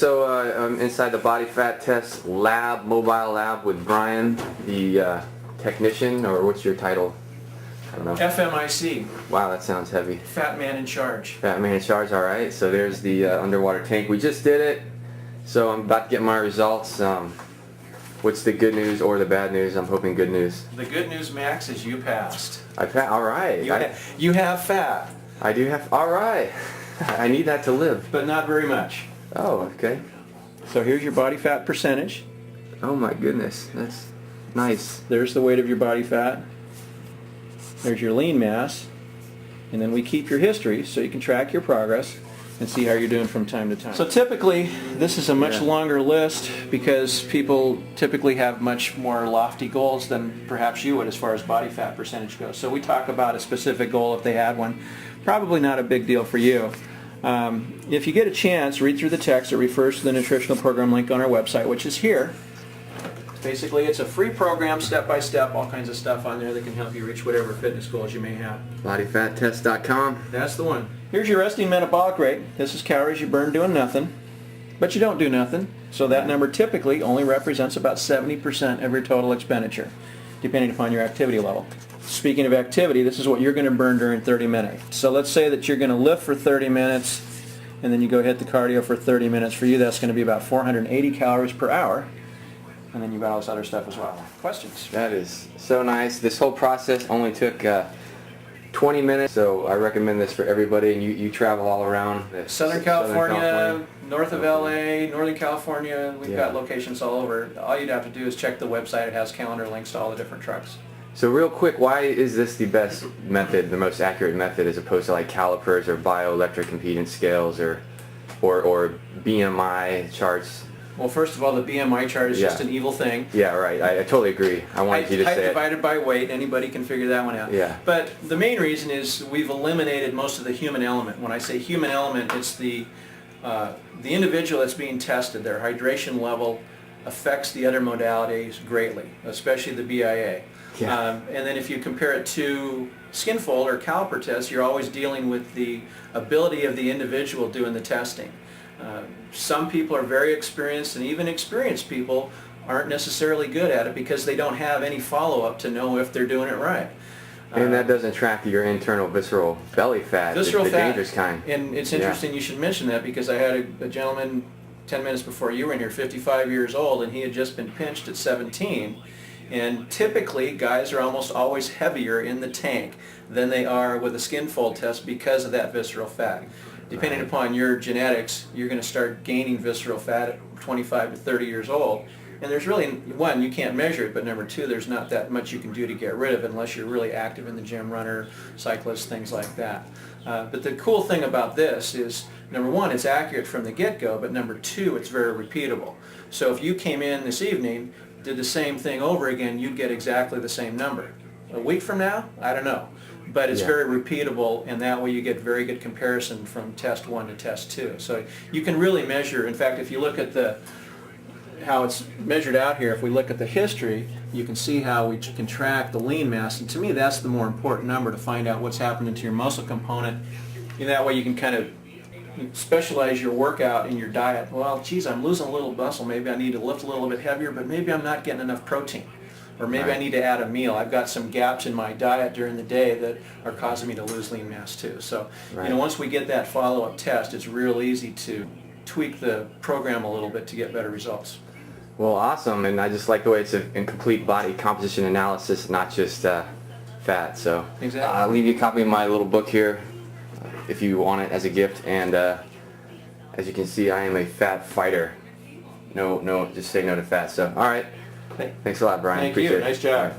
so I'm inside the body fat test lab, mobile lab with Brian, the technician, or what's your title? I don't know. FMIC. Wow, that sounds heavy. Fat man in charge. Fat man in charge, alright. So there's the underwater tank. We just did it, so I'm about to get my results. What's the good news or the bad news? I'm hoping good news. The good news, Max, is you passed. I passed, alright. You have fat. I do have, alright. I need that to live. But not very much. Oh, okay. So here's your body fat percentage. Oh my goodness, that's nice. There's the weight of your body fat. There's your lean mass. And then we keep your history so you can track your progress and see how you're doing from time to time. So typically, this is a much longer list because people typically have much more lofty goals than perhaps you would as far as body fat percentage goes. So we talk about a specific goal if they had one. Probably not a big deal for you. If you get a chance, read through the text. It refers to the nutritional program link on our website, which is here. Basically, it's a free program, step-by-step, all kinds of stuff on there that can help you reach whatever fitness goals you may have. Bodyfattest.com. That's the one. Here's your resting metabolic rate. This is calories you burn doing nothing, but you don't do nothing. So that number typically only represents about 70% of your total expenditure, depending upon your activity level. Speaking of activity, this is what you're going to burn during 30 minutes. So let's say that you're going to lift for 30 minutes, and then you go hit the cardio for 30 minutes. For you, that's going to be about 480 calories per hour. And then you've got all this other stuff as well. Questions? That is so nice. This whole process only took 20 minutes, so I recommend this for everybody. And you travel all around Southern California, north of LA, Northern California. We've got locations all over. All you'd have to do is check the website. It has calendar links to all the different trucks. So real quick, why is this the best method, the most accurate method, as opposed to like calipers or bioelectric impedance scales or BMI charts? Well, first of all, the BMI chart is just an evil thing. Yeah, right. I totally agree. I wanted you to say it. Height divided by weight. Anybody can figure that one out. Yeah. But the main reason is we've eliminated most of the human element. When I say human element, it's the individual that's being tested. Their hydration level affects the other modalities greatly, especially the BIA. Yeah. And then if you compare it to skin fold or caliper tests, you're always dealing with the ability of the individual doing the testing. Some people are very experienced, and even experienced people aren't necessarily good at it because they don't have any follow-up to know if they're doing it right. And that doesn't track your internal visceral belly fat, the dangerous kind. And it's interesting you should mention that because I had a gentleman 10 minutes before you were in here, 55 years old, and he had just been pinched at 17. And typically, guys are almost always heavier in the tank than they are with a skin fold test because of that visceral fat. Depending upon your genetics, you're going to start gaining visceral fat at 25 to 30 years old. And there's really, one, you can't measure it, but number two, there's not that much you can do to get rid of it unless you're really active in the gym, runner, cyclist, things like that. But the cool thing about this is, number one, it's accurate from the get-go, but number two, it's very repeatable. So if you came in this evening, did the same thing over again, you'd get exactly the same number. A week from now, I don't know. But it's very repeatable, and that way you get very good comparison from test 1 to test 2. So you can really measure. In fact, if you look at how it's measured out here, if we look at the history, you can see how we can track the lean mass. And to me, that's the more important number to find out what's happening to your muscle component. And that way you can kind of specialize your workout in your diet. Well, geez, I'm losing a little muscle. Maybe I need to lift a little bit heavier, but maybe I'm not getting enough protein. Or maybe I need to add a meal. I've got some gaps in my diet during the day that are causing me to lose lean mass too. So, once we get that follow-up test, it's real easy to tweak the program a little bit to get better results. Well, awesome, and I just like the way it's a complete body composition analysis, not just fat. So exactly. I'll leave you a copy of my little book here if you want it as a gift. And as you can see, I am a fat fighter. No, just say no to fat. So, all right. Thanks a lot, Brian. Thank Appreciate you. it. Nice job.